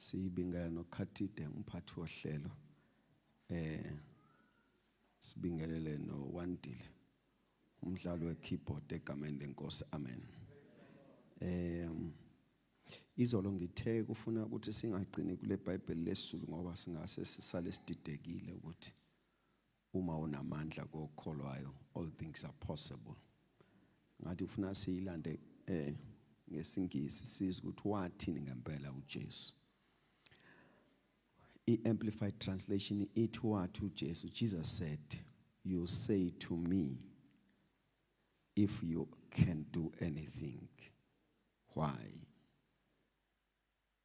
Sibingela noKhatide umphathi wohlelo. Sibingelele noWandile umdlalo wekeyboard egameni lenkosi. Amen. Izolo ngithe kufuna ukuthi singagcini kule Bible lesizulu ngoba singase sisale sididekile ukuthi uma unamandla kokholwayo all things are possible. Ngathi ufuna siyilande ngesingisi sizwe ukuthi wathini ngempela uJesu. I-Amplified Translation ithi wathi uJesu, Jesus said, "You say to me, if you can do anything, why?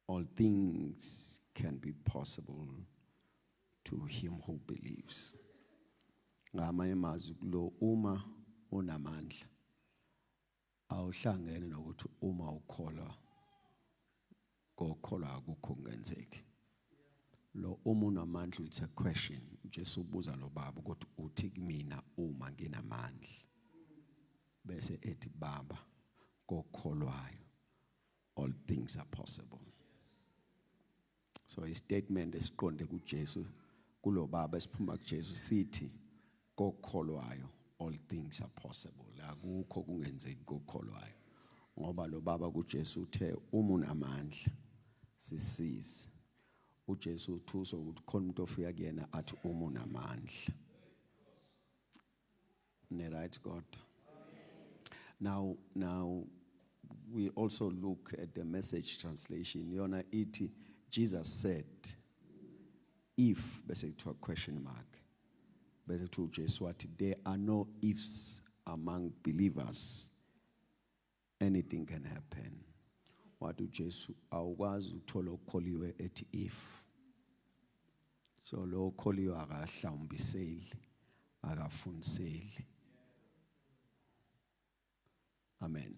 All things can be possible to him who believes." Ngamanye amazwi kulo uma unamandla awuhlangene nokuthi uma ukholwa kokholwa akukho kungenzeki. Lo uma unamandla, it's a question. Jesu ubuza lo baba ukuthi uthi kumina uma nginamandla. Bese ethi baba kokholwayo all things are possible. So a statement esiqonde kuJesu kulo baba esiphuma kuJesu sithi kokholwayo all things are possible. Akukho kungenzeki kokholwayo. Ngoba lo baba kuJesu uthe uma unamandla sisize. uJesu uthuso ukuthi khona umuntu ofika kuyena athi uma unamandla. Ne right God. Now we also look at the Message translation. Yona ithi Jesus said, if bese to a question mark. Bese to uJesu wathi there are no ifs among believers. Anything can happen. Wathi uJesu awukwazi ukuthola ukukholiwe ethi if. So lo kholiwe akahlawumbiseli, akafundiseli. Amen.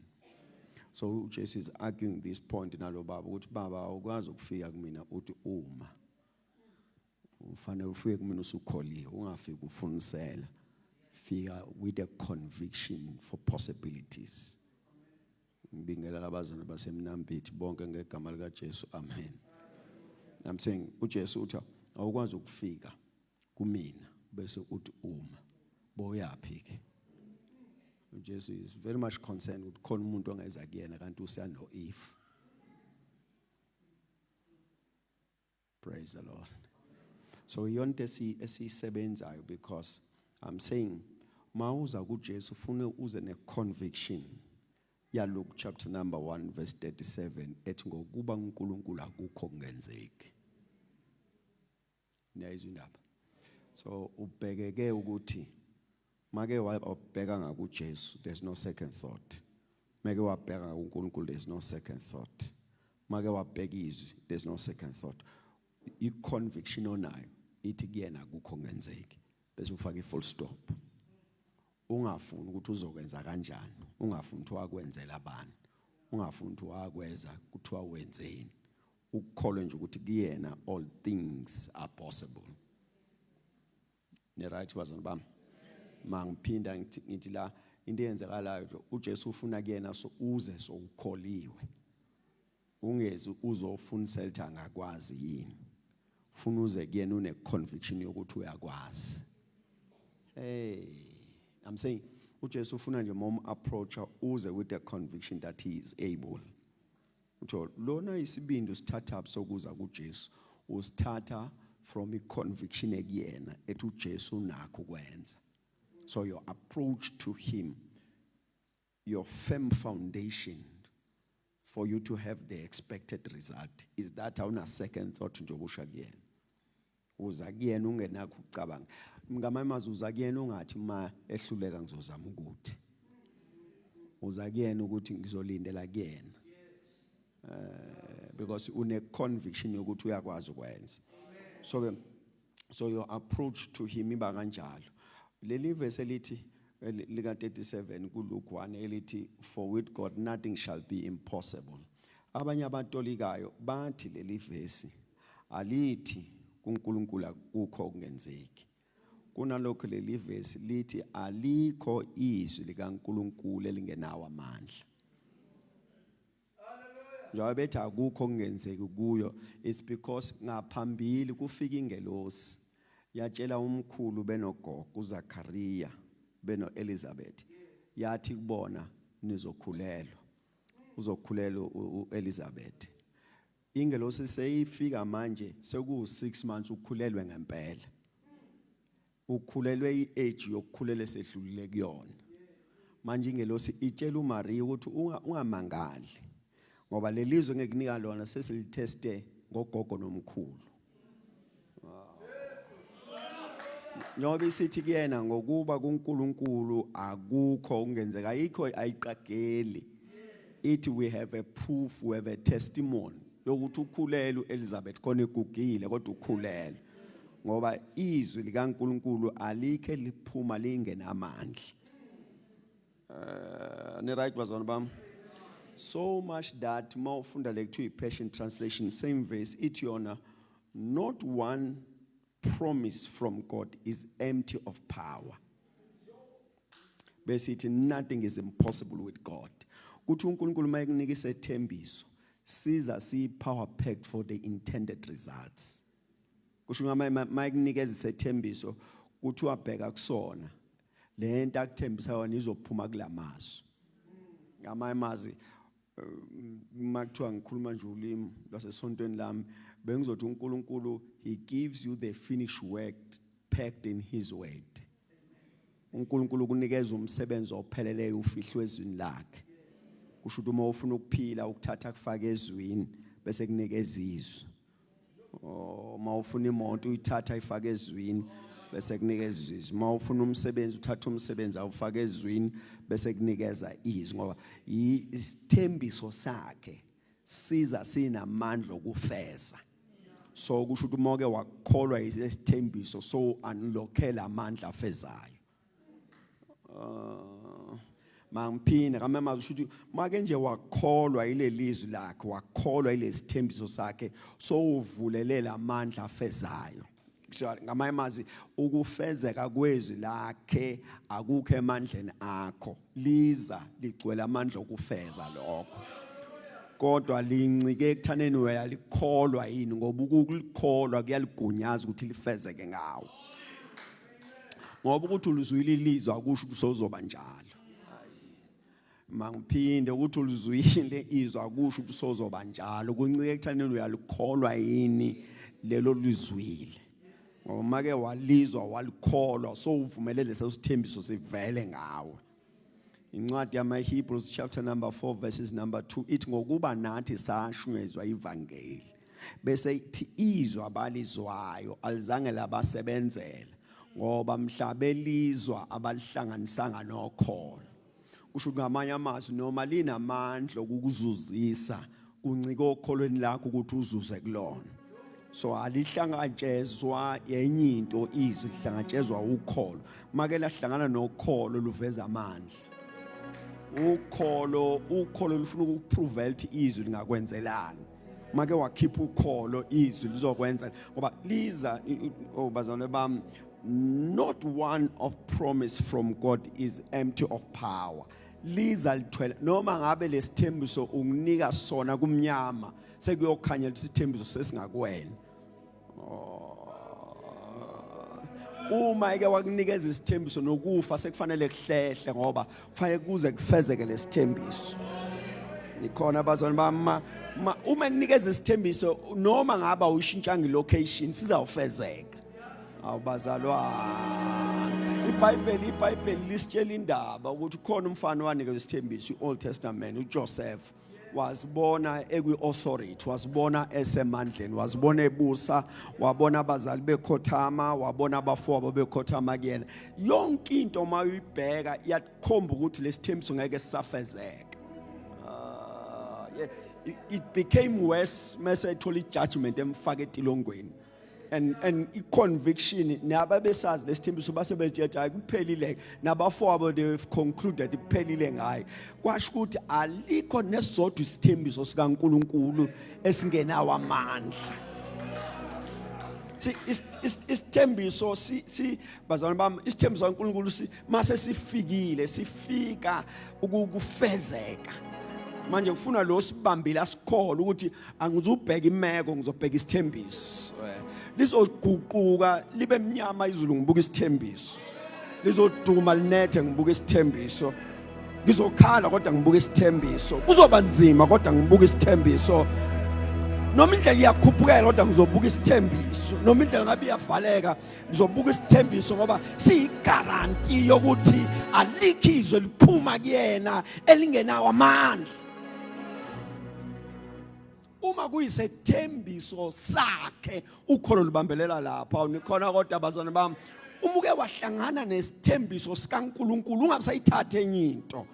So Jesus is arguing this point nalo baba ukuthi baba awukwazi ukufika kumina uthi uma ufanele ufike kumina usukholiwe ungafiki ufundisela. Fika with a conviction for possibilities. Ngibingela labazana basemnambithi bonke ngegama lika Jesu. Amen. I'm saying uJesu uthi awukwazi ukufika kumina bese uthi uma boyaphike ke. Jesus is very much concerned with khona umuntu ongeza kuyena kanti usano if. Praise the Lord. So yonke esisebenzayo because I'm saying mawuza kuJesu ufune uze ne conviction. Ya Luke chapter number 1 verse 37 ethi ngokuba uNkulunkulu akukho kungenzeki. Niyayizwa indaba. So ubhekeke ukuthi make wabheka ngakuJesu there's no second thought. Make wabheka ngakuNkulunkulu there's no second thought. Make wabheka izwi there's no second thought. I-conviction onayo ithi kuyena akukho kungenzeki. Bese ufaka i-full stop. Ungafuni ukuthi uzokwenza kanjani, ungafuni ukuthi wakwenzela abantu, ungafuni ukuthi wakweza kuthiwa wenzeni. Ukukholwa nje ukuthi kuyena all things are possible. Ne right bazona bami. Mangiphinda ngithi la into eyenzekalayo nje uJesu ufuna kuyena so uze so ukholiwe. Ungezi uzofundisela ukuthi angakwazi yini. Ufuna uze kuyena une conviction yokuthi uyakwazi. Hey, I'm saying uJesu ufuna nje mom approacher uze with a conviction that he is able. Utho lona isibindi usithatha up sokuza kuJesu usithatha from a conviction ekuyena ethi uJesu nakho kwenza. So your approach to him, your firm foundation for you to have the expected result is that awuna second thought nje obusha kuyena. Uza kuyena ungenakho ukucabanga. Ngamamazi uza kuyena ungathi ma ehluleka ngizozama ukuthi. Uza kuyena ukuthi ngizolindela kuyena. Because une conviction yokuthi uyakwazi ukwenza. So your approach to him iba kanjalo. Leli verse elithi lika 37 ku Luke 1 elithi for with God nothing shall be impossible. Abanye abatolikayo bathi leli verse alithi kuNkulunkulu akukho kungenzeki. Kunalokho leli verse lithi alikho izwi likaNkulunkulu elingenawo amandla. njengoba bethi akukho okungenzeki kuyo, it's because ngaphambili kufika ingelosi yatshela umkhulu benogogo uZakhariya benoElizabeth yathi kubona nizokhulelwa, uzokhulelwa uElizabeth. Ingelosi seyifika manje seku 6 months ukhulelwe ngempela, ukhulelwe iage yokukhulela esedlulile kuyona. Manje ingelosi itshela uMaria ukuthi ungamangali ngoba lelizwe ngeke kunika lona sesilitheste ngogogo nomkhulu. Njengoba isithi kuyena ngokuba kuNkulunkulu akukho okungenzeka, ayikho ayiqageli. Ithi we have a proof, we have a testimony yokuthi ukhulelwe uElizabeth khona igugile kodwa ukhulelwe ngoba izwi likaNkulunkulu alikhe liphuma lingenamandla. Ne right bazona bam? So much that mawufunda lekuthiwa iPassion Translation same verse ithi yona not one promise from God is empty of power. Besithi nothing is impossible with God. Kuthi uNkulunkulu mayekunika isethembiso siza si power packed for the intended results. Kusho ngama mayekunikeza isethembiso kuthi wabheka kusona lento akuthembisa yona izophuma kulamazwi. Ngamanye amazwi makuthiwa ngikhuluma nje ulimi lwasesontweni lami bengizothi uNkulunkulu he gives you the finished work packed in his word. uNkulunkulu kunikeza umsebenzi opheleleyo ufihlwe ezwini lakhe. Kusho ukuthi uma ufuna ukuphila ukuthatha kufaka ezwini bese kunikeza izwi. Uma ufuna imoto uyithatha ifake ezwini bese kunikeza izwi. Uma ufuna umsebenzi uthatha umsebenzi awufake ezwini bese kunikeza izwi ngoba isithembiso sakhe siza sinamandla okufeza. So kusho ukuthi uma ke wakholwa isithembiso so unlockela amandla afezayo. Mangiphinda kamama usho ukuthi make nje wakholwa ile lizwi lakhe, wakholwa ile sithembiso sakhe so uvulelela amandla afezayo. Ngamanye amazwi ukufezeka kwezwi lakhe akukho emandleni akho, liza ligcwele amandla okufeza lokho. Kodwa lincike ekuthaneni uyalikholwa yini ngoba ukulikholwa kuyaligunyaza ukuthi lifezeke ngawo. Ngoba ukuthi ulizwile ilizwi akusho ukuthi uzoba njalo. Mangiphinde ukuthi ulizwile izwi akusho ukuthi uzoba njalo. Kuncike ekuthaneni uyalikholwa yini lelo lizwile. Ngoba make walizwa walikholwa so uvumelele lesithembiso sivele ngawe. Incwadi yamaHebrews chapter number 4 verses number 2 ithi ngokuba nathi sashunezwa ivangeli bese ithi izwi abalizwayo alizange labasebenzela ngoba mhlabelizwa abalihlanganisanga nokholo. Kusho ngamanye amazwi noma linamandla okukuzuzisa kuncike okholweni lakho ukuthi uzuze kulona. So alihlangatshezwa yenye into izwi lihlangatshezwa ukholo. Make lahlangana nokholo luveza amandla. Ukholo lufuna ukuprove ukuthi izwi lingakwenzelana. Make wakhipha ukholo izwi lizokwenza ngoba liza bazalwane bami, not one of promise from God is empty of power. Liza lithwele noma ngabe lesithembiso unginika sona kumnyama sekuyokhanyela isithembiso sesingakwena. Uma ike wakunikeza isithembiso nokufa sekufanele kuhlehle ngoba kufanele kuze kufezeke lesithembiso. Ikhona bazalwane bami uma kunikeza isithembiso noma ngaba uyishintshanga ilocation sizawufezeka. Awubazalwane, iBhayibheli lisitshela indaba ukuthi khona umfana wanikeza isithembiso iOld Testament uJoseph. Wasibona ekwi-authority, wasibona esemandleni, wasibona ebusa, wabona abazali bekhothama, wabona abafowabo bekhothama kuyena. Yonke into uma uyibheka iyakhomba ukuthi lesithembiso ngeke sisafezeka. It became worse mase ethola ijudgment emfaka etilongweni. And conviction nababesazi lesithembiso basebethetha hayi kuphelile nabafowabo they've concluded kuphelile ngayi. Kwasho ukuthi alikho nesodwa isithembiso sikaNkulunkulu esingenawo amandla. Isithembiso si bazalwane bami, isithembiso kaNkulunkulu mase sifikile sifika ukufezeka. manje kufuna lo sibambile asikholwe ukuthi angizubheka imeko ngizobheka isithembiso lizoguquka libe emnyama izulu ngibuka isithembiso lizoduma linethe ngibuka isithembiso ngizokhala kodwa ngibuka isithembiso kuzoba nzima kodwa ngibuka isithembiso noma indlela iyakhuphukela kodwa ngizobuka isithembiso noma indlela ngabe iyavaleka ngizobuka isithembiso ngoba siyigaranti yokuthi alikhizwe liphuma kuyena elingenawo amandla uma kuyisethembiso sakhe ukholo libambelela lapha nikhona kodwa abazana bami uma uke wahlangana nesithembiso sikaNkuluNkulu ungabisayithathe enye into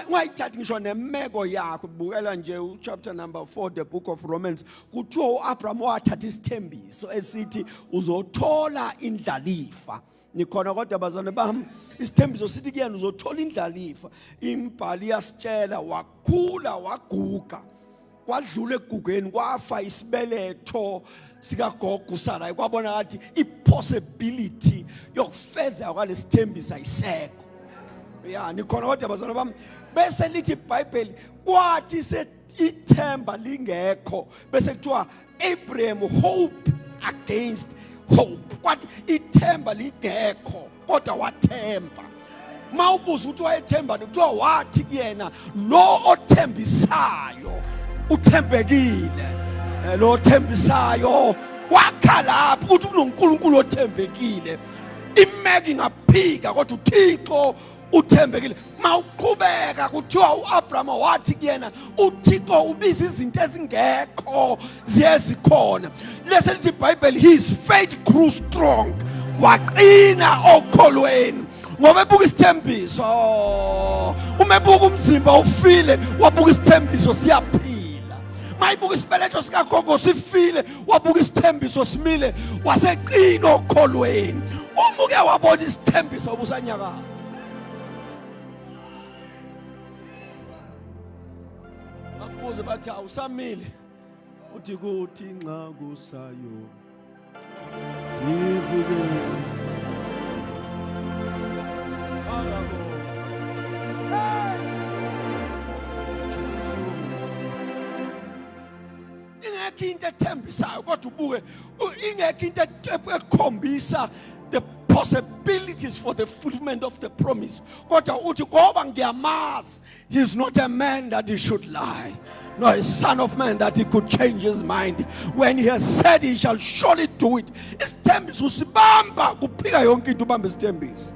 ungayithathi ngisho nemeko yakho bukela nje uchapter number 4 the book of Romans kuthiwa uAbraham wathatha isithembiso esithi uzothola indlalifa nikhona kodwa abazana bami isithembiso sithi kuyena uzothola indlalifa imbhali iyasitshela wakhula waguga kwadlula egugeni kwafa isibeletho sikagogo uSara kwabona ngathi ipossibility yokufeza kwalesithembiso ayisekho ya nikhona kodwa abazana bami bese lithi iBhayibheli kwathi ithemba lingekho bese kuthiwa Abraham hope against hope kwathi ithemba lingekho kodwa wathemba mawubuza ukuthi wayethemba kuthiwa wathi kuyena lo othembisayo uthembekile lo othembisayo wakhala ukuthi unoNkulunkulu othembekile imeki ngaphika kodwa uThixo uthembekile mawuqhubeka kuthiwa uAbraham wathi kuyena uThixo ubiza izinto ezingekho ziyezikhona lese lithi iBhayibheli his faith grew strong waqina okholweni ngoba ebuka isithembiso uma ebuka umzimba ufile wabuka isithembiso siyaphila mayibuka isibeletho sikagogo sifile wabuka isithembiso simile waseqina okholweni uma uke wabona isithembiso ubusanyakaza bakubuze bathi awusamile uthi kuthi nxa kusayo ngivukise ingekho into ethembisayo kodwa ubuke ingekho into ekhombisa the possibilities for the fulfillment of the promise kodwa uthi ngoba ngiyamazi he is not a man that he should lie nor a son of man that he could change his mind when he has said he shall surely do it isithembiso usibamba kuphika yonke into ubamba isithembiso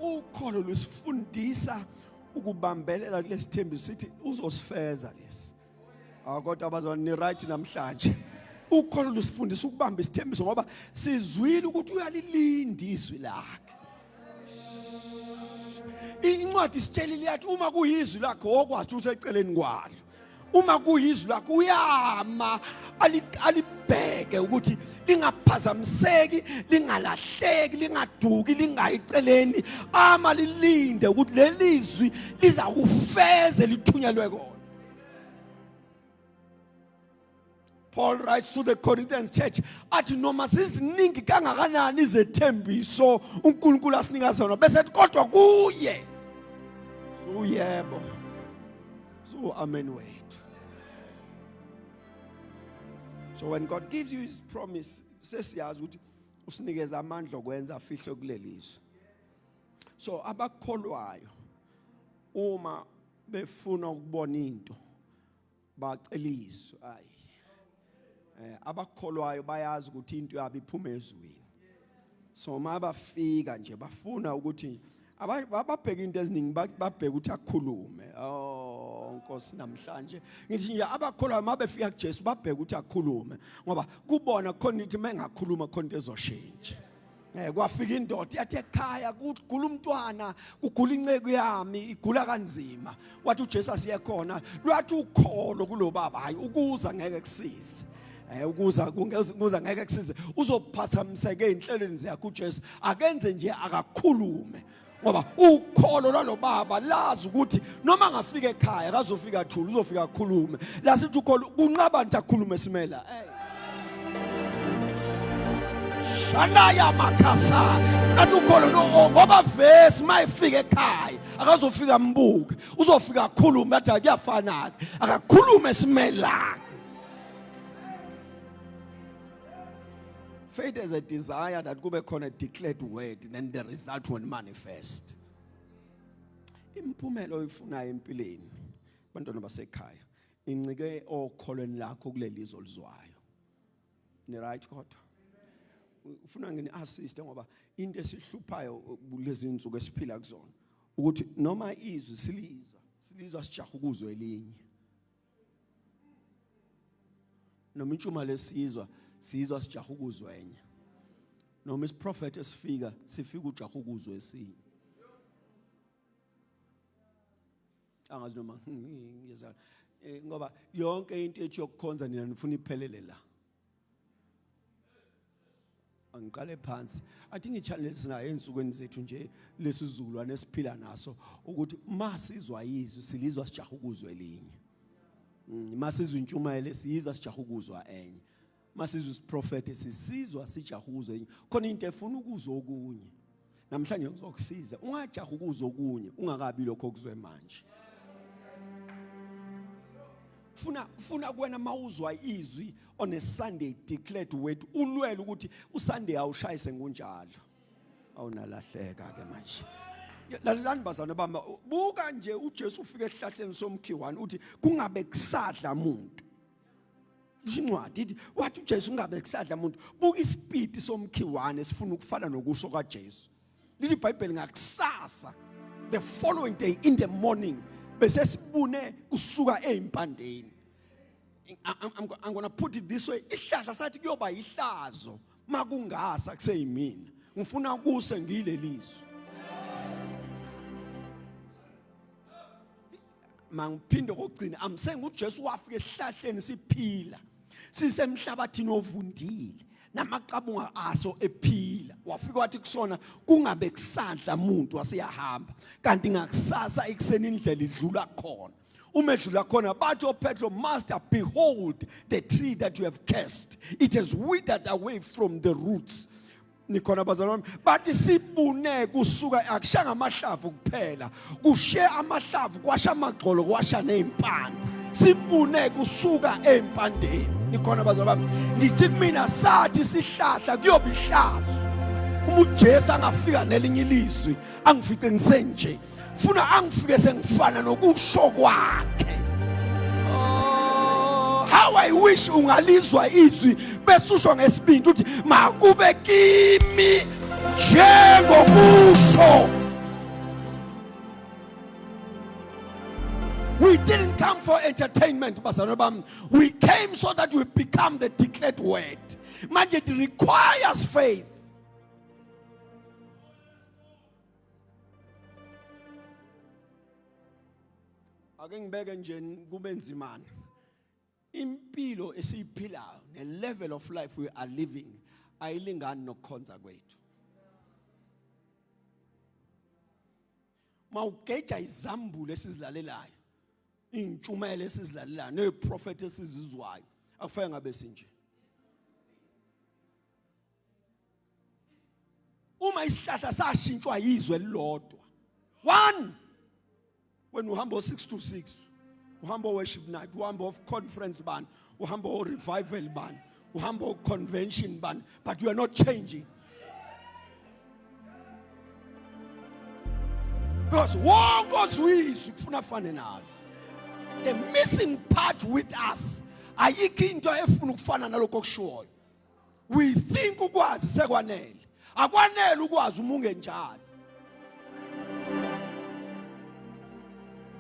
ukholo lusifundisa ukubambelela kulesithembiso sithi uzosifeza lesi kodwa abazwana ni right namhlanje ukholo lusifundisa ukubamba isithembiso ngoba sizwile ukuthi uyalilinda izwi lakhe incwadi sitshelile yathi uma kuyizwi lakhe okwazi ukuthi eceleni kwalo uma kuyizwi lakhe uyama alibheke ukuthi lingaphazamiseki lingalahleki lingaduki lingayiceleni ama lilinde ukuthi lelizwi liza kufeze lithunyelwe kona Paul writes to the Corinthians church athi noma siziningi kangakanani izethembiso uNkulunkulu asinika zona bese kodwa kuye uyebo so amen wethu so when God gives you his promise sesiyazi ukuthi usinikeza amandla okwenza afihle kulelizwe so abakholwayo uma befuna ukubona into bacelizwe abakholwayo bayazi ukuthi into yabo iphuma ezweni so mabafika nje bafuna ukuthi ababheka into eziningi babheka ukuthi akhulume Nkosi namhlanje ngithi nje abakholwayo mabefika kuJesu babheka ukuthi akhulume ngoba kubona khona ukuthi mengakhuluma khona into ezoshintsha kwafika indoda yathi ekhaya kugula umntwana kugula inceke yami igula kanzima wathi uJesu asiyekhona lwathi ukholo kulo baba hayi ukuza ngeke kusize ukuza ngeke kusize uzophazamiseka einhlelweni zakhe uJesu akenze nje akakhulume ngoba ukholo lalo baba lazi ukuthi noma ngafika ekhaya akazofika thula uzofika akhulume lasithi ukholo kunqaba nje akhulume simela Shanaya makasa. Natukolo no ngoba vesi mayifika ekhaya akazofika mbuke uzofika akhulume athi akuyafana ke akakhulume simelanga. Faith is a desire that kube khona declared word, then the result will manifest. Impumelo oyifunayo empilweni bantwana basekhaya incike okholweni lakho kulelizwe olizwayo. Ni right kodwa? Ufuna ngini assist ngoba into esihluphayo kulezi insuku esiphila kuzona ukuthi noma izwi silizwa sijaha ukuzwe elinye. Noma intshuma lesizwa sizwa sijaha ukuzwe enye. Noma isiprofeti esifika sifika ujaha ukuzwe esinye. Angazi noma ngiyeza ngoba yonke into ethi yokukhonza nina nifuna iphelele la. Angiqale phansi athi ngichallenge sinayo ensukwini zethu nje lesizulwane esiphila naso ukuthi masizwa izwi silizwa sijaha ukuzwe elinye. Masizwa intshumayelo sizwa sijaha ukuzwa enye. Masizwa isiprofeti sizwa sijaha ukuzwa enye. Khona into efuna ukuzwa okunye. Namhlanje ngizokusiza ungajaha ukuzwa okunye ungakabi lokho okuzwe manje. Funa kuwena mawuzwa izwi on a Sunday declared word ulwele ukuthi uSunday awushayise ngunjalo awunalahleka ke manje. Lalani bazana bami buka nje uJesu ufike esihlahleni somkhiwane uthi kungabe kusadla umuntu. Incwadi ithi wathi uJesu kungabe kusadla umuntu. Buka ispeed somkhiwane sifuna ukufana nokusho kaJesu. Lithi iBhayibheli ngakusasa the following day in the morning bese sibune kusuka eimpandeni. I'm going to put it this way. Ihlahla sathi kuyoba ihlazo makungasa kuseyimina. Ngifuna kuse ngilelizwe. Mangiphinde kokugcina I'm saying uJesu wafika esihlahleni siphila. Sisemhlabathini ovundile. Namaqabunga aso ephila wafika wathi kusona kungabe kusadla umuntu wasiyahamba kanti ngakusasa ekseni indlela idlula khona umedlula khona bathi oPetro master behold the tree that you have cursed it has withered away from the roots nikhona bazalwane bathi sibune kusuka akushanga amahlavu kuphela kushe amahlavu kwasha amagxolo kwasha nezimpande sibune kusuka empandeni nikhona bazalwane ngithi kumina sathi sihlahla kuyoba ihlazo uJesu angafika nelinye ilizwi angifice ngisenje funa angifike sengifana nokusho kwakhe. How I wish ungalizwa izwi bese usho ngesibindi uthi makube kimi njengokusho. We didn't come for entertainment, bazalwane. We came so that we become the declared word. Manje it requires faith. Ake ngibeke nje kube nzimana. Impilo esiyiphilayo ne level of life we are living ayilingani nokukhonza kwethu. Mawugeja izambulo esizilalelayo. Intshumayelo esizilalelayo neprofeti esizizwayo akufike ngabe sinje. Uma isihlahla sashintshwa yizwe elilodwa. 1 when uhamba 6 to 6 uhamba worship night uhamba of conference band uhamba revival band uhamba convention band but you are not changing. Because wonke ozwizwe kufuna afane nalo. The missing part with us ayikho into efuna ukufana nalokho okushoyo. We think ukwazi sekwanele. Akwanele ukwazi umunge njalo.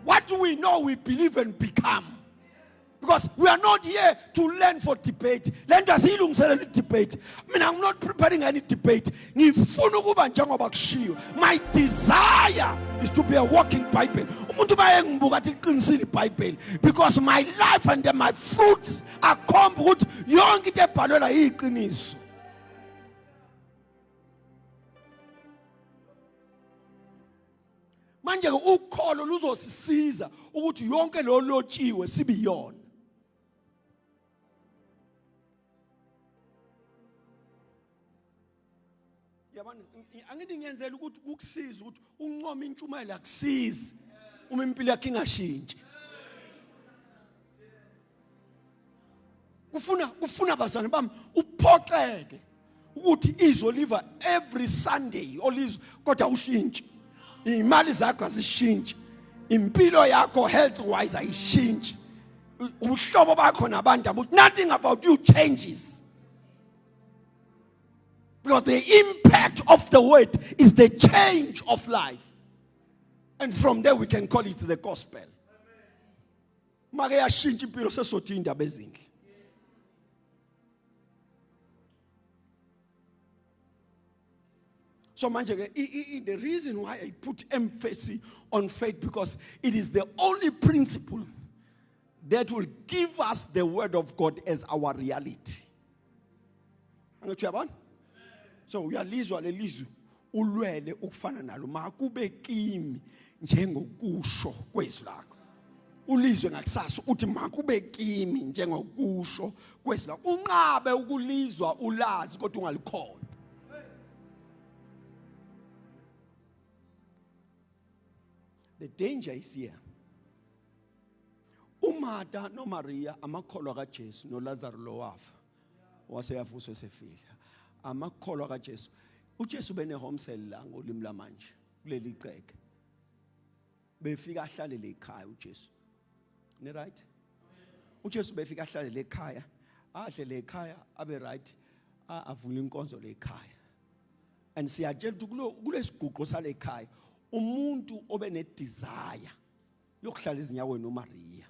What do we know we believe and become? Because we are not here to learn for debate. Learn to see debate. I mean, I'm not preparing any debate. My desire is to be a walking Bible. Because my life and my fruits are come with young. Manje ukholo luzosisiza ukuthi yonke lo lotshiwe sibiyona. angithi ngiyenzela ukuthi ukukusiza ukuthi uncoma intshumayelo akusizi uma impilo yakhe ingashintshi. Kufuna bazana bami uphoxeke ukuthi izoliva every Sunday olizwe kodwa ushintshe. Imali zakho azishintshe. Impilo yakho health wise ayishintshe. Ubuhlobo bakho nabantu nothing about you changes. Because the impact of the word is the change of life. And from there we can call it the gospel. Make yashintsha impilo sesothi indaba ezinhle. So manje the reason why I put emphasis on faith, because it is the only principle that will give us the word of God as our reality. So uyalizwa lelizwi ulwele ukufana nalo makube kimi njengokusho kwezwi lakho. Ulizwe ngakusasa uthi makube kimi njengokusho kwezwi lakho. Unqabe ukulizwa ulazi kodwa ungalikholwa. The danger is here. uMartha noMaria amakholwa kaJesu noLazaro lo wafa waseyavuswa esefile. Amakholwa kaJesu. uJesu bene home cell la ngolimi lamanje kuleli iceke. Befika ahlale le ekhaya uJesu. Ne right? uJesu befika ahlale le ekhaya, adle le ekhaya abe right, avule inkonzo le ekhaya. And siyatshela ukuthi kulesiguqo sale ekhaya umuntu obene desire yokuhlala izinyaweni noMaria.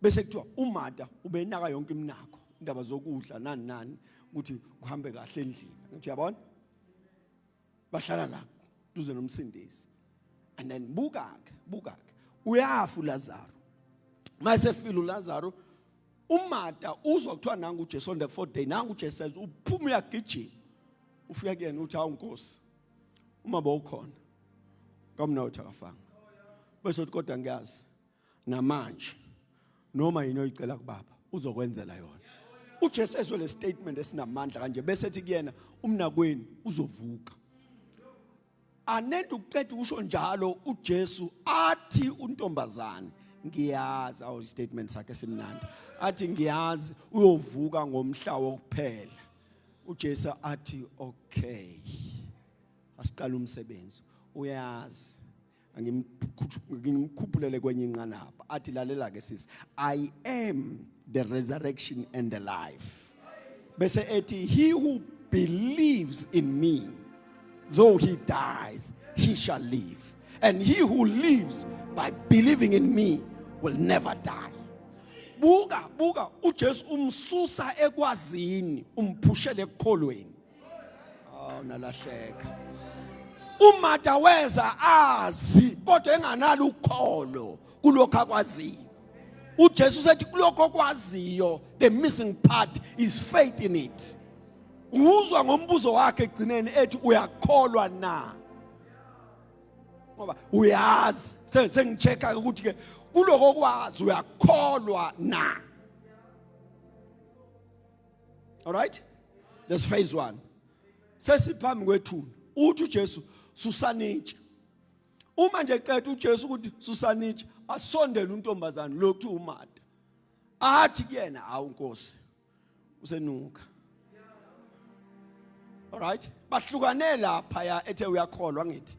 Bese kuthiwa uMartha ubenaka yonke iminako, indaba zokudla nani ukuthi kuhambe kahle endlini. Ngithi uyabona? Bahlala la duze nomsindisi. And then buka uyafa uLazaro. Mase file uLazaro, uMartha uzwa kuthiwa nangu uJesu on the 4th day, nangu uJesu says uphuma uyagijima. Ufika kuyena uthi hawu Nkosi, uma bawukhona kamnotho akafanga. Bese uthi kodwa ngiyazi namanje noma yini oyicela kuBaba uzokwenzela yona. uJesu ezwe le statement esinamandla kanje bese ethi kuyena umnakweni uzovuka. Anento uqeda ukusho njalo uJesu athi untombazane ngiyazi, awu statement sakhe simnandi, athi ngiyazi uyovuka ngomhla wokuphela. uJesu athi okay, asiqala umsebenzi. Uyazi ngimkhuphulele kwenye inqanaba athi lalela ke sisi, I am the resurrection and the life. Bese ethi he who believes in me, though he dies, he shall live. And he who lives by believing in me will never die. Buka uJesu umsusa ekwazini umphushele ekukholweni. Nalahleka. uMartha weza azi kodwa enganalo ukholo kulokho akwaziyo. uJesu sethi kulokho okwaziyo, the missing part is faith in it. Uzwa ngombuzo wakhe egcineni ethi uyakholwa na? Ngoba uyazi sengichecka ukuthi ke kuloko okwazi uyakholwa na? All right? That's phase 1. Sesiphambi kwethu uthi uJesu susanitshe. Uma nje qeda uJesu ukuthi susanitshe asondele untombazana lokhu uMartha. Athi kuyena hawu Nkosi usenuka. All right? Bahlukanela lapha ya ethe uyakholwa ngithi.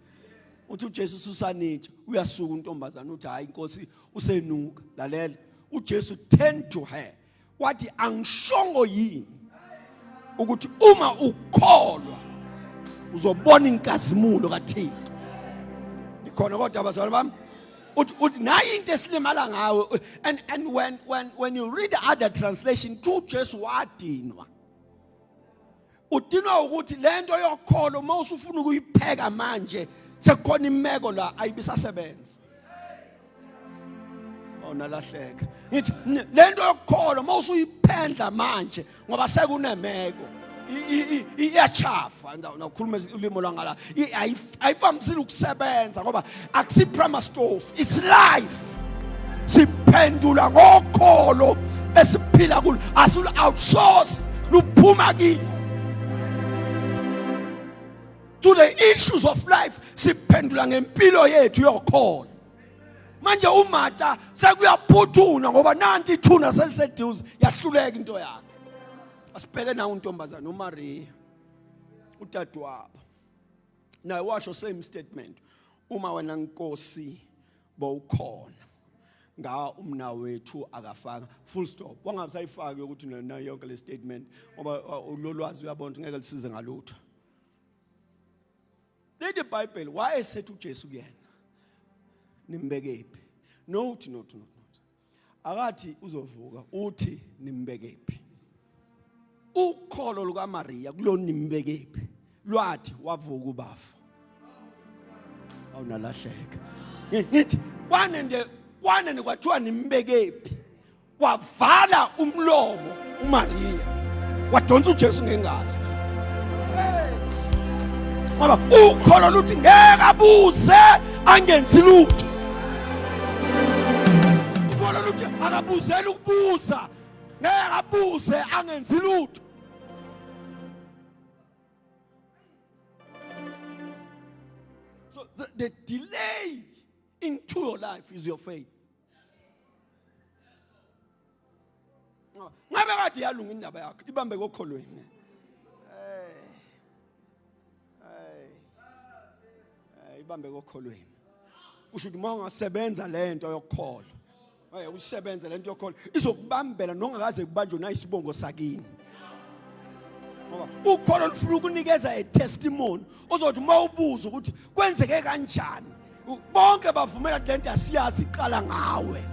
Uthi uJesu susanitshe uyasuka untombazana uthi hayi Nkosi usenuka. Lalela uJesu turned to her. Wathi angishongo yini ukuthi uma ukholwa uzobona inkazimulo kaThixo. Nikhona kodwa abazalwane bami uthi nayi into esilimala ngawe. And when you read other translation to Jesu wadinwa. Udinwa ukuthi lento yokholo mawusufuna ukuyipheka manje sekukhona imeko la ayibisasebenza. Nalahleka. Ngithi lento yokholo mawusuyiphendla manje ngoba sekunemeko. Iyachafa nakhuluma ulimo lwangala ayivamisile ukusebenza ngoba akusi prima stove, it's life. Siphendula ngokholo esiphila kulo, asul outsource luphuma kini. to the issues of life siphendula ngempilo yethu yokholo. Manje uMartha sekuyaphuthuna ngoba nanti ithuna seliseduze yahluleka into yakhe. Asibheke na untombazana uMaria udadewabo. Naye washo same statement. Uma wena Nkosi bowukhona nga umna wethu akafaka full stop. Wangasayifaki ukuthi na yonke le statement ngoba ulolwazi uyabona ngeke lisize ngalutho. The Bible why esethu uJesu kuyena nimbekephi? Not. Akathi uzovuka uthi nimbekephi. Ukholo lukaMaria kulona nimbekephi. Lwathi wavuka ubafa. Awunalahleka. Ngithi kwanene kwathiwa nimbekephi. Wavala umlomo uMaria. Wadonsa uJesu ngengalo. Ngoba ukholo luthi ngeke abuze angenzi lutho. Ukholo luthi akabuzela ukubuza ngeke abuze angenzi lutho. So the delay into your life is your faith. Ngabe kade yalunga indaba yakho ibambe kokholweni. Ibambe kokholweni. Usho ukuthi mangasebenza lento yokukholwa. Usebenza lento yokukholwa izokubambela nongakaze kubanjwe na isibongo sakini. Ngoba ukholo lufuna ukunikeza a testimony ozothi mawubuza ukuthi kwenzeke kanjani. Bonke bavumela lento asiyazi iqala ngawe.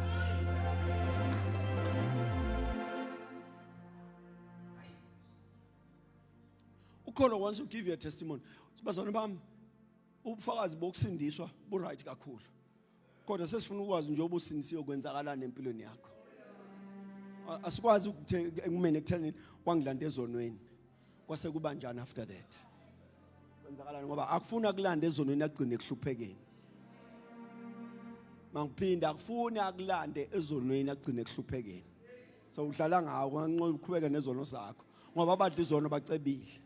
Ukholo wants to give you a testimony. Bazana bami ubufakazi bokusindiswa bu right kakhulu. Kodwa sesifuna ukwazi nje obusindisiwe kwenzakalana empilweni yakho. Asikwazi ukuthi kumene ekutheni wangilanda ezonweni. Kwase kuba njani after that? Kwenzakalana ngoba akufuna kulanda ezonweni agcine kuhluphekeni. Mangiphinda akufuna akulande ezonweni agcine kuhluphekeni. So udlala ngawo nganqoba uqhubeka nezono zakho ngoba abadla izono bacebile.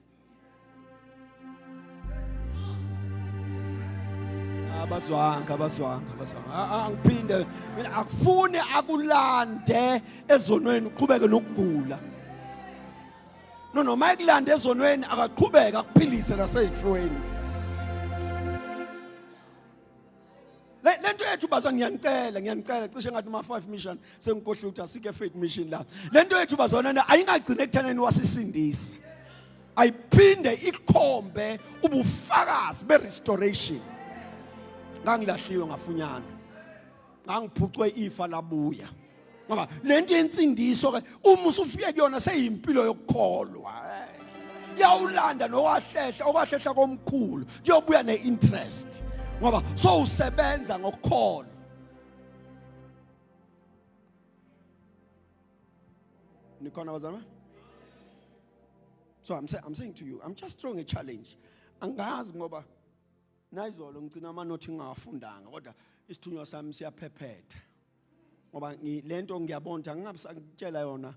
Abazwanga. Angiphinde akufune akulande ezonweni uqhubeke nokugula. No mayikulande ezonweni akaqhubeka akuphilise nasezifweni. Lento yethu bazwana ngiyanicela cishe ngathi uma 5 mission sengikhohle ukuthi asike faith mission la. Lento yethu bazwana ayingagcine ekuthaneni wasisindisa. Ayiphinde ikhombe ubufakazi be restoration. Ngangilahliwe ngafunyana. Ngangiphucwe ifa labuya. Ngoba lento yensindiso ke uma usufike kuyona seyimpilo yokukholwa. Yawulanda nowahlehla komkhulu kuyobuya neinterest. Ngoba so usebenza ngokukholwa. Nikhona bazama? So I'm saying to you, I'm just throwing a challenge. Angazi ngoba nayizolo ngicina amanothi ngafundanga kodwa isithunywa sami siyaphephetha. Ngoba lento ngiyabona ngingabisakutshela yona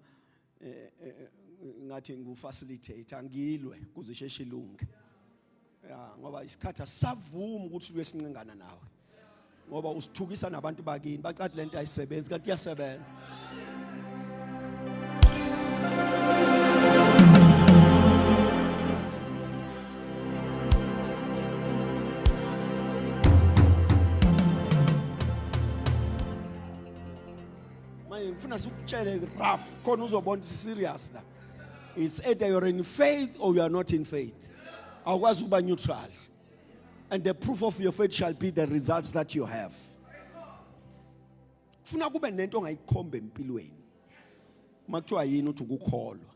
ngathi ngufacilitator angilwe kuze isheshe ilunge. Ngoba isikhathi asavuma ukuthi lwesincengana nawe. Ngoba usithukisa nabantu bakini bacathi lento ayisebenzi kanti iyasebenza. Ngifuna sikutshele rough khona uzobona serious la. It's either you're in faith or you are not in faith. Awukwazi ukuba neutral. And the proof of your faith shall be the results that you have. Kufuna kube nento ongayikhomba empilweni. Makuthiwa yini uthi ukukholwa.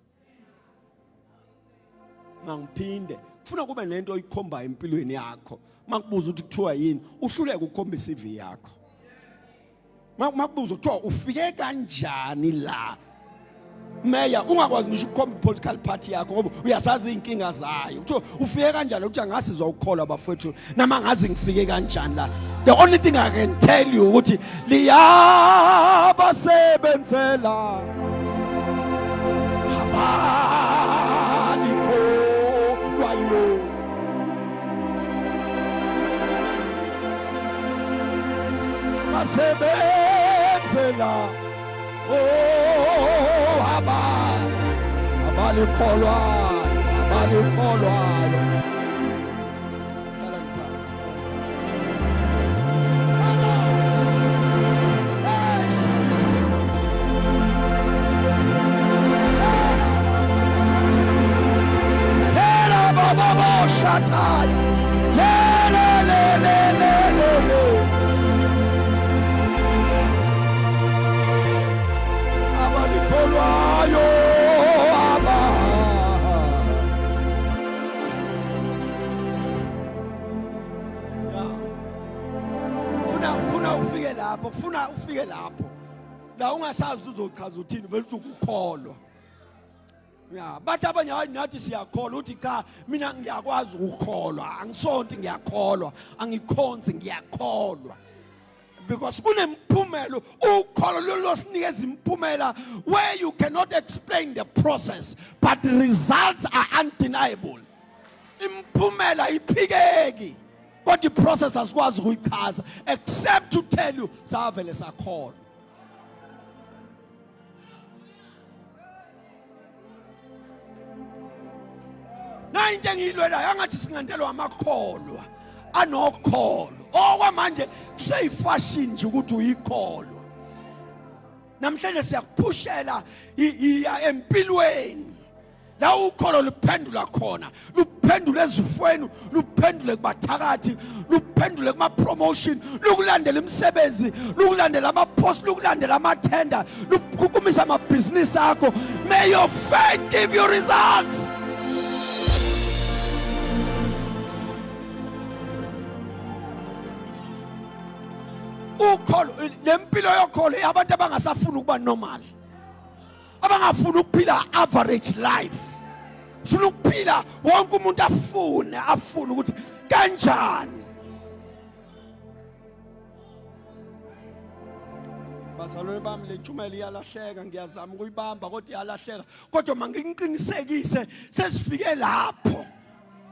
Mangiphinde kufuna kube nento oyikhomba empilweni yakho. Makubuza ukuthi kuthiwa yini uhluleke ukukhomba iCV yakho. Makubuza ukuthiwa ufike kanjani la. Meya ungakwazi ngisho ukukhomba political party yakho ngoba uyasazi inkinga zayo. Kuthiwa ufike kanjani ukuthi angasizwa ukukholwa abafowethu nama ngazi ngifike kanjani la. The only thing I can tell you ukuthi liyabasebenzela abalikholwayo uyasebenzela abalikholwayo hlalani phansi hela baba shataya hela le abalikholwayo ufuna ufike lapho la ungasazi uzochaza uthini vele uthi ukukholwa bathi abanye hayi nathi siyakholwa uthi cha mina ngiyakwazi ukukholwa angisonto ngiyakholwa angikhonzi ngiyakholwa because kunemphumelo ukholo losinikeza imphumela where you cannot explain the process but the results are undeniable imphumela iphikeki but the process asikwazi ukuyichaza except to tell you savele sakholwa na into engiyilwelayo angathi singandelwa amakholwa anokholo okwamanje kuseyifashion nje ukuthi uyikholwa namhlanje siyakuphushela iya empilweni la ukholo luphendula khona luphendula ezifweni luphendule kubathakathi luphendule kuma promotion lukulandela imisebenzi lukulandela ama post lukulandela ama tender lukukumisa ama business akho may your faith give you results ukholo lempilo yokholo abantu abangasafuna ukuba normal abangafuna ukuphila average life ufuna ukuphila wonke umuntu afune ukuthi kanjani bazalwane bami le ntshumayelo iyalahleka ngiyazama ukuyibamba kodwa iyalahleka kodwa mangiqinisekise sesifike lapho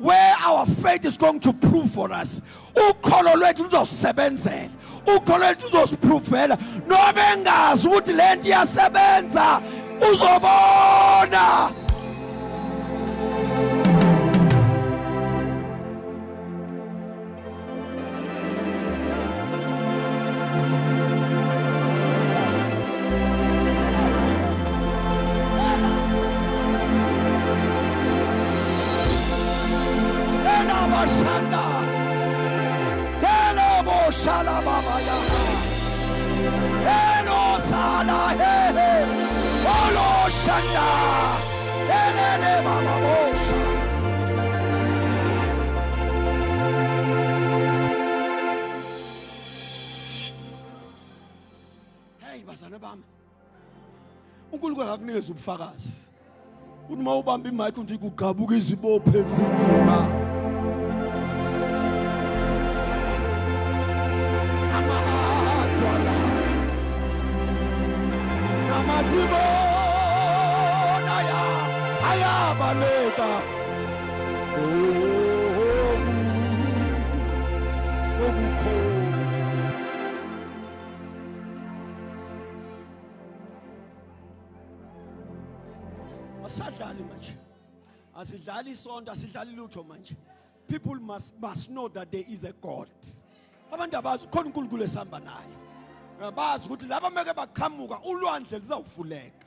where our faith is going to prove for us ukholo lwethu luzosebenzela ukholo lwethu luzosiprovela nobe engazi ukuthi le nto iyasebenza uzobona Shala baba ya Eno sala he Olo shanda Elele baba bosha Hey bazana bami uNkulunkulu akakunikeza ubufakazi uthi mawubamba imic uthi kugabuka izibophe ezinzima Matibona ya ayabaleka asadlali manje asidlali isonto asidlali lutho manje people must know that there is a God abantu abazi khona uNkulunkulu esihamba naye bazi ukuthi laba meke baqhamuka ulwandle lizawuvuleka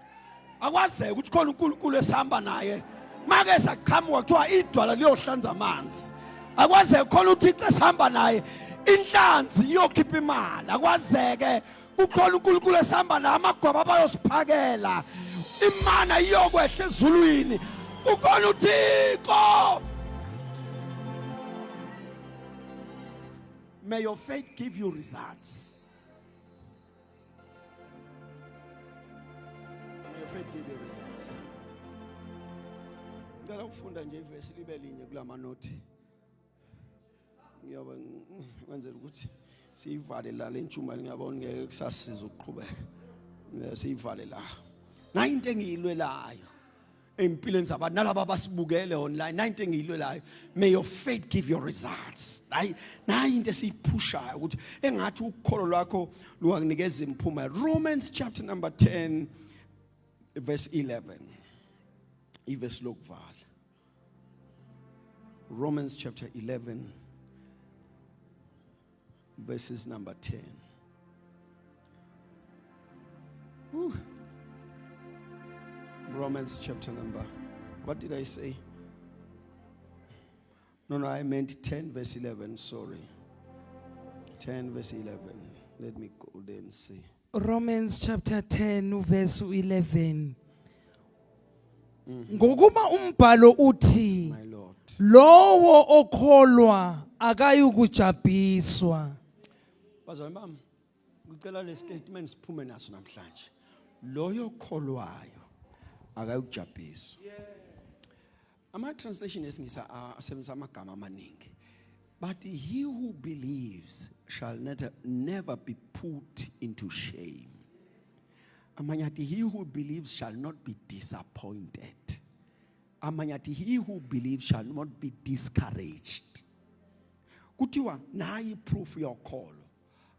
akwazeke ukuthi khona uNkulunkulu esihamba naye make saqhamuka kuthiwa idwala liyohlanza amanzi akwazeke khona uThixo esihamba naye inhlanzi iyokhipha imali akwazeke ukhona uNkulunkulu esihamba naye amagwaba bayosiphakela imana iyokwehla ezulwini ukhona uThixo. May your faith give you results. May your faith give you results. Ngicela ukufunda nje ivesi libe linye kulamanoti. Ngiyabe kwenzela ukuthi siyivale la lentshumayelo ngiyabona ngeke kusasiza ukuqhubeka. Siyivale la. Na into engiyilwelayo empilweni zabantu nalabo abasibukele online nayinto engiyilwelayo. May your faith give your results. Nayi into esiyiphushayo ukuthi engathi ukholo lwakho luyakunikeza imphumela. Romans chapter number 10 verse 11. Iverse lokvala. Romans chapter 11 verses number 10. Whew. Romans chapter number, what did I say? No, I meant 10 verse 11, sorry. 10 verse 11. Let me go there and see. Romans chapter 10 verse 11. Ngokuba umbhalo uthi My Lord. lowo okholwa akayukujabhiswa. Bazalwane bami, ngicela le statement siphume naso namhlanje. Loyo okholwayo akayukujabhiswa. Ama translation esingisa asebenzisa amagama amaningi. But he who believes shall never be put into shame. Amanyati, he who believes shall not be disappointed. Amanyati, he who believes shall not be discouraged. Kutiwa nayi proof yokholo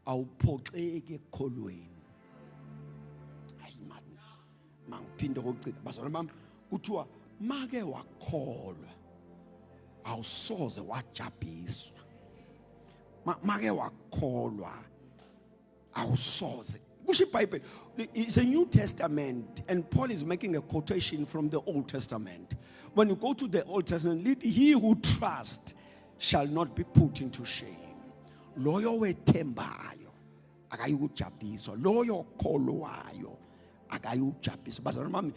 awuphoxeki ekholweni. Hayi man, mangiphinde ukugcina bazalwane bami kuthiwa make wakholwa awusoze wajabhiswa. Make wakholwa awusoze. Kusho iBhayibheli, it's a New Testament and Paul is making a quotation from the Old Testament. When you go to the Old Testament, he who trusts shall not be put into shame. Loyo wethembayo akayukujabhiswa, loyo okholwayo akayukujabhiswa. Bazalwane bami,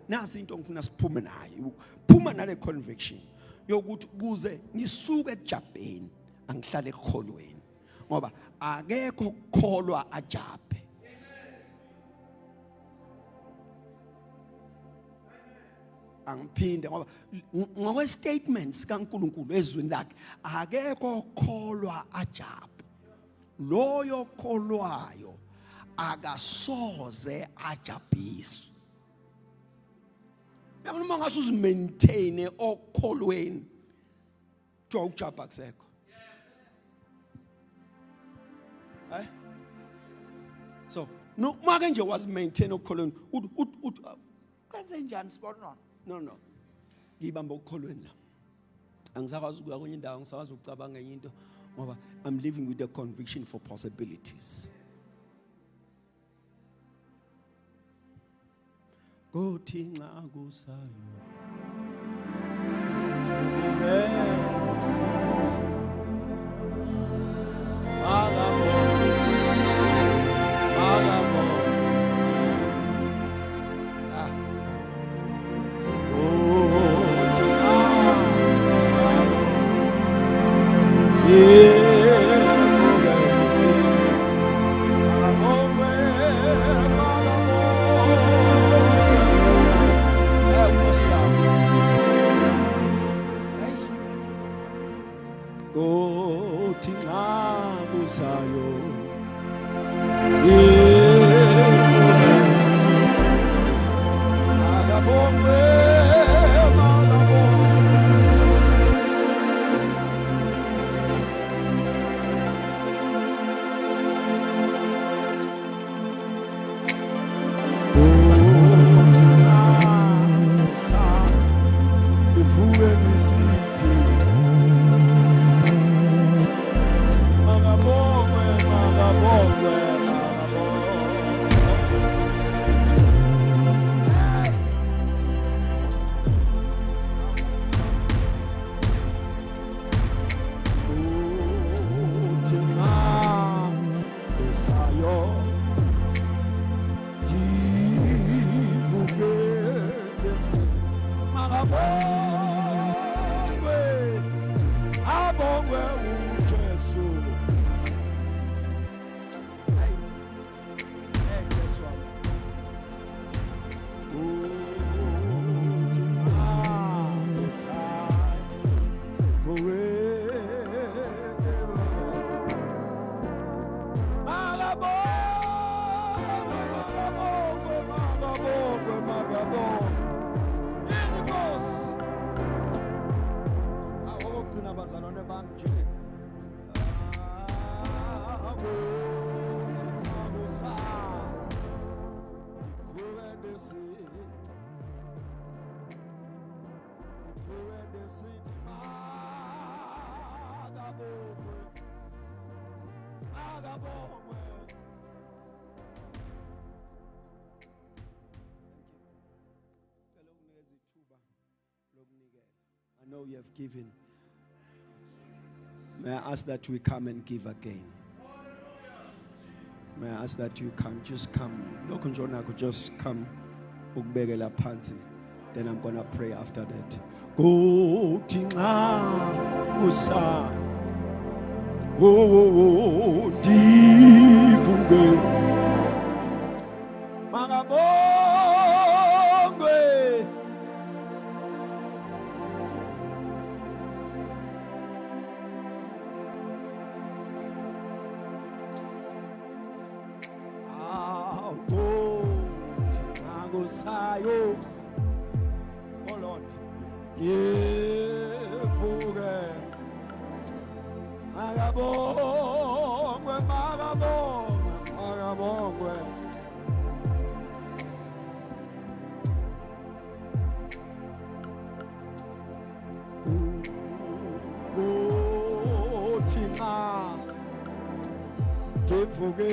nasi into ngifuna siphume nayo. Phuma nale conviction yokuthi kuze ngisuke ekujabheni angihlale ekholweni. Ngoba akekho okholwa ajabhe. Angiphinde ngoba ngokwe statements kaNkulunkulu ezweni lakhe akekho okholwa ajabhe. Loyo okholwayo akasoze ajabhiswe. Yabona uma ngase uzimaintain okholweni kuthiwa ukujabha akusekho. So no make nje was maintain okholweni kwenze njani sibona. No ngibamba okholweni la angisakwazi ukuya kwenye indawo angisakwazi ukucabanga enye into ngoba I'm living with the conviction for possibilities. Gothi nxa kusayo uvele sithi you have given. May I ask that we come and give again? May I ask that you come, just come. Lokho nje onakho, just come. Ukubekela phansi. Then I'm gonna pray after that. Kuthi nxa usa divuke makabongwe sayo, oh Lord, yevuke magabongwe magabongwe magabongwe uthina yevuke